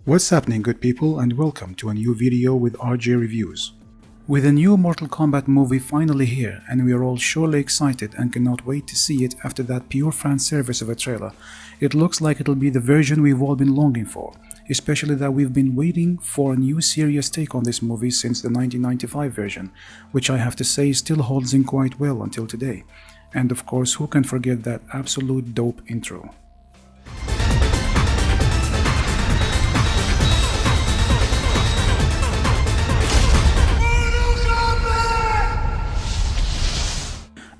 What's happening, good people, and welcome to a new video with RJ Reviews. With a new Mortal Kombat movie finally here, and we are all surely excited and cannot wait to see it after that pure fan service of a trailer, it looks like it'll be the version we've all been longing for, especially that we've been waiting for a new serious take on this movie since the 1995 version, which I have to say still holds in quite well until today. And of course, who can forget that absolute dope intro.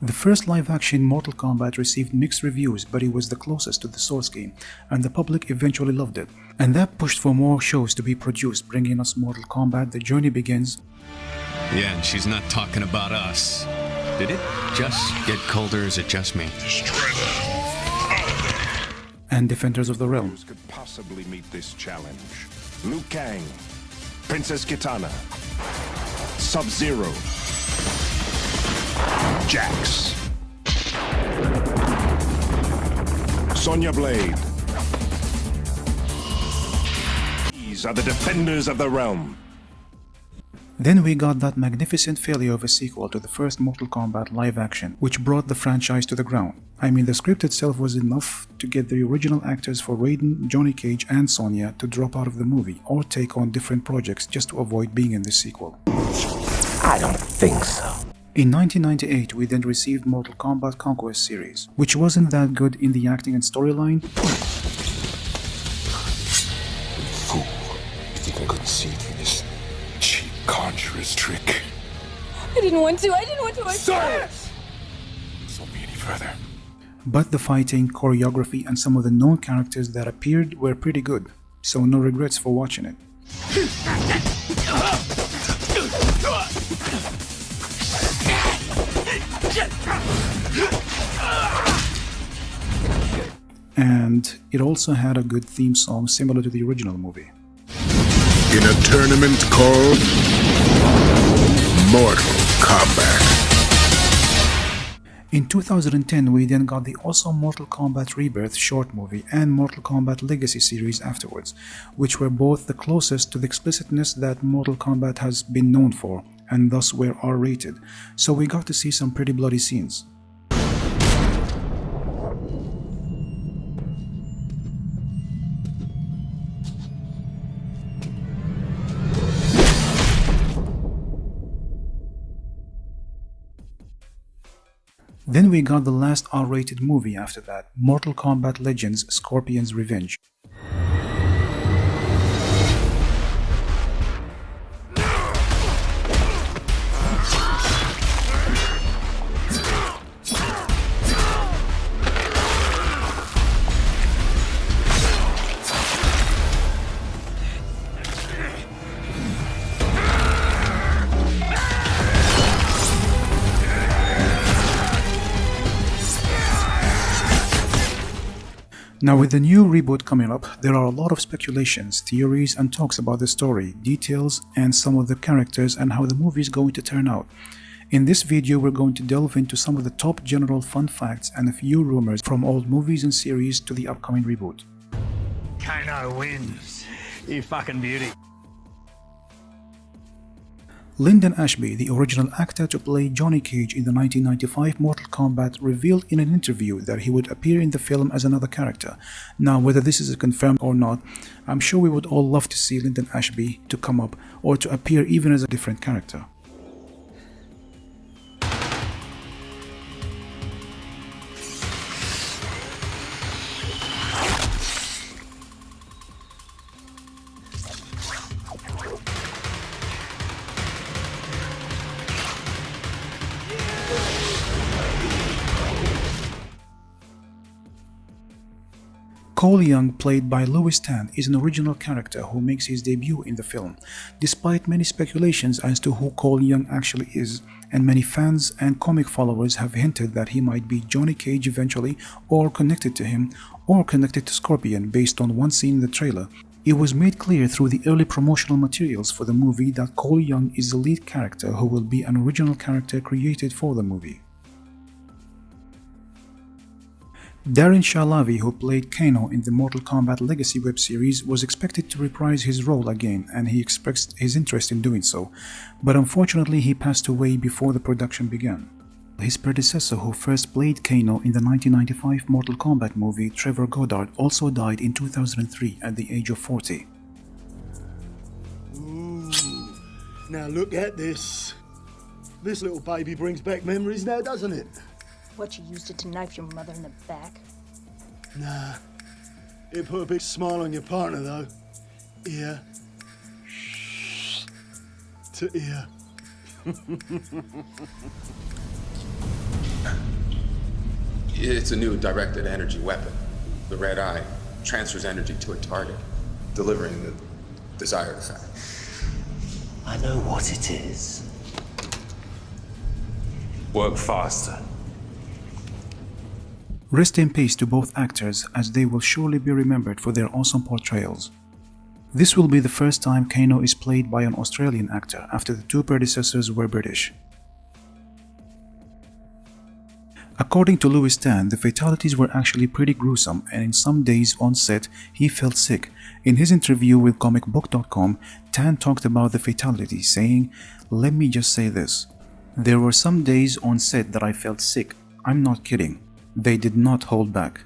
The first live-action Mortal Kombat received mixed reviews, but it was the closest to the source game, and the public eventually loved it. And that pushed for more shows to be produced, bringing us Mortal Kombat: The Journey Begins. Yeah, and she's not talking about us. Did it just get colder, or is it just me? And Defenders of the Realm. Who could possibly meet this challenge? Liu Kang, Princess Kitana, Sub-Zero, Jax, Sonya Blade. These are the Defenders of the Realm. Then we got that magnificent failure of a sequel to the first Mortal Kombat live action, which brought the franchise to the ground. I mean, the script itself was enough to get the original actors for Raiden, Johnny Cage and Sonya to drop out of the movie or take on different projects just to avoid being in the sequel. I don't think so. In 1998, we then received Mortal Kombat Conquest series, which wasn't that good in the acting and storyline. Fool, you think I couldn't see through this cheap conjurer's trick? I didn't want to, I Silence! This won't be any further. But the fighting, choreography and some of the known characters that appeared were pretty good, so no regrets for watching it. And it also had a good theme song similar to the original movie. In a tournament called Mortal Kombat. In 2010, we then got the awesome Mortal Kombat Rebirth short movie and Mortal Kombat Legacy series afterwards, which were both the closest to the explicitness that Mortal Kombat has been known for, and thus were R-rated, so we got to see some pretty bloody scenes. Then we got the last R-rated movie after that, Mortal Kombat Legends: Scorpion's Revenge. Now, with the new reboot coming up, there are a lot of speculations, theories and talks about the story, details and some of the characters and how the movie is going to turn out. In this video, we're going to delve into some of the top general fun facts and a few rumors from old movies and series to the upcoming reboot. Kano wins. You fucking beauty. Lyndon Ashby, the original actor to play Johnny Cage in the 1995 Mortal Kombat, revealed in an interview that he would appear in the film as another character. Now, whether this is confirmed or not, I'm sure we would all love to see Lyndon Ashby to come up or to appear even as a different character. Cole Young, played by Louis Tan, is an original character who makes his debut in the film, despite many speculations as to who Cole Young actually is, and many fans and comic followers have hinted that he might be Johnny Cage eventually, or connected to him, or connected to Scorpion based on one scene in the trailer. It was made clear through the early promotional materials for the movie that Cole Young is the lead character who will be an original character created for the movie. Darren Shalavi, who played Kano in the Mortal Kombat Legacy web series, was expected to reprise his role again, and he expressed his interest in doing so, but unfortunately he passed away before the production began. His predecessor, who first played Kano in the 1995 Mortal Kombat movie, Trevor Goddard, also died in 2003 at the age of 40. Ooh, now look at this. This little baby brings back memories now, doesn't it? What, you used it to knife your mother in the back? Nah. It put a big smile on your partner, though. Ear to ear. It's a new directed energy weapon. The red eye transfers energy to a target, delivering the desired effect. I know what it is. Work faster. Rest in peace to both actors, as they will surely be remembered for their awesome portrayals. This will be the first time Kano is played by an Australian actor, after the two predecessors were British. According to Louis Tan, the fatalities were actually pretty gruesome, and in some days on set he felt sick. In his interview with comicbook.com, Tan talked about the fatalities, saying, "Let me just say this. There were some days on set that I felt sick. I'm not kidding. They did not hold back."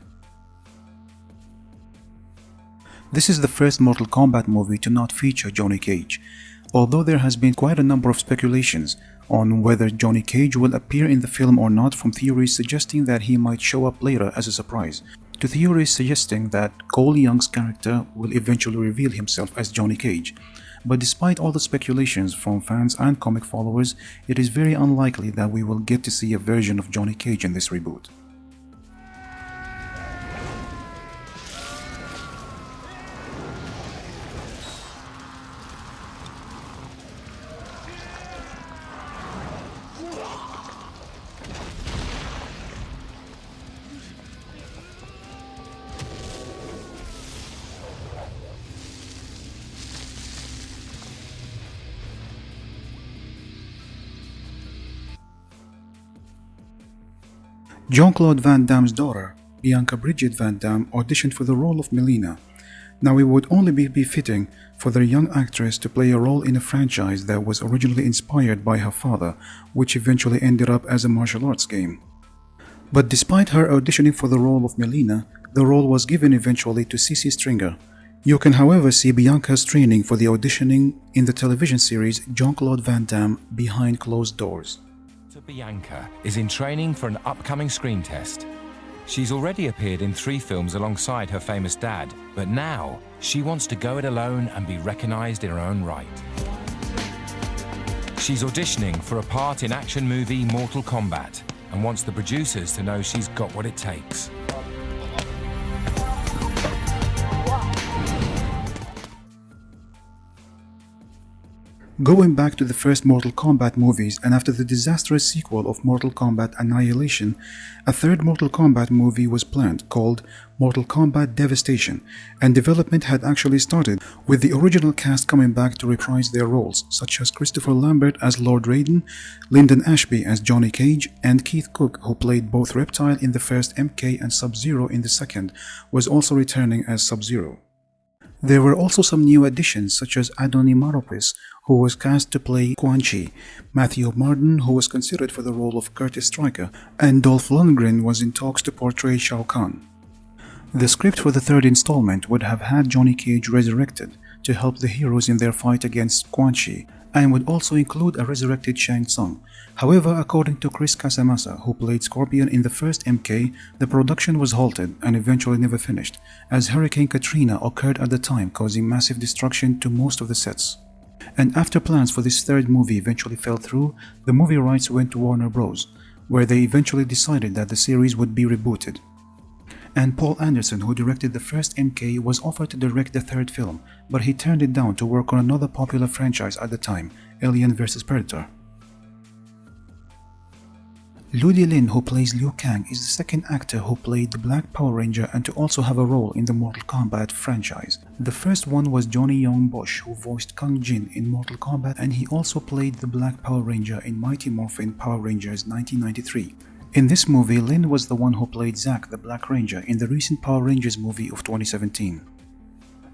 This is the first Mortal Kombat movie to not feature Johnny Cage, although there has been quite a number of speculations on whether Johnny Cage will appear in the film or not, from theories suggesting that he might show up later as a surprise, to theories suggesting that Cole Young's character will eventually reveal himself as Johnny Cage. But despite all the speculations from fans and comic followers, it is very unlikely that we will get to see a version of Johnny Cage in this reboot. Jean-Claude Van Damme's daughter, Bianca Bridget Van Damme, auditioned for the role of Melina. Now, it would only be befitting for the young actress to play a role in a franchise that was originally inspired by her father, which eventually ended up as a martial arts game. But despite her auditioning for the role of Melina, the role was given eventually to Cece Stringer. You can however see Bianca's training for the auditioning in the television series Jean-Claude Van Damme Behind Closed Doors. Bianca is in training for an upcoming screen test. She's already appeared in 3 films alongside her famous dad, but now she wants to go it alone and be recognized in her own right. She's auditioning for a part in action movie Mortal Kombat and wants the producers to know she's got what it takes. Going back to the first Mortal Kombat movies, and after the disastrous sequel of Mortal Kombat Annihilation, a third Mortal Kombat movie was planned called Mortal Kombat Devastation, and development had actually started, with the original cast coming back to reprise their roles, such as Christopher Lambert as Lord Raiden, Lyndon Ashby as Johnny Cage, and Keith Cook, who played both Reptile in the first MK and Sub-Zero in the second, was also returning as Sub-Zero. There were also some new additions, such as Adoni Maropis, who was cast to play Quan Chi, Matthew Martin, who was considered for the role of Curtis Stryker, and Dolph Lundgren was in talks to portray Shao Kahn. The script for the third installment would have had Johnny Cage resurrected to help the heroes in their fight against Quan Chi, and would also include a resurrected Shang Tsung. However, according to Chris Casamassa, who played Scorpion in the first MK, the production was halted and eventually never finished, as Hurricane Katrina occurred at the time, causing massive destruction to most of the sets. And after plans for this third movie eventually fell through, the movie rights went to Warner Bros., where they eventually decided that the series would be rebooted. And Paul Anderson, who directed the first MK, was offered to direct the third film, but he turned it down to work on another popular franchise at the time, Alien vs Predator. Ludi Lin, who plays Liu Kang, is the second actor who played the Black Power Ranger and to also have a role in the Mortal Kombat franchise. The first one was Johnny Young Bosch, who voiced Kang Jin in Mortal Kombat, and he also played the Black Power Ranger in Mighty Morphin Power Rangers 1993. In this movie, Lin was the one who played Zack the Black Ranger in the recent Power Rangers movie of 2017.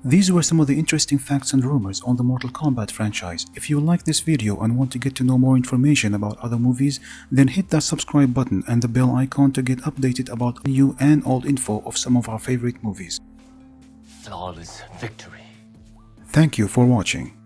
These were some of the interesting facts and rumors on the Mortal Kombat franchise. If you like this video and want to get to know more information about other movies, then hit that subscribe button and the bell icon to get updated about new and old info of some of our favorite movies. Flawless victory. Thank you for watching.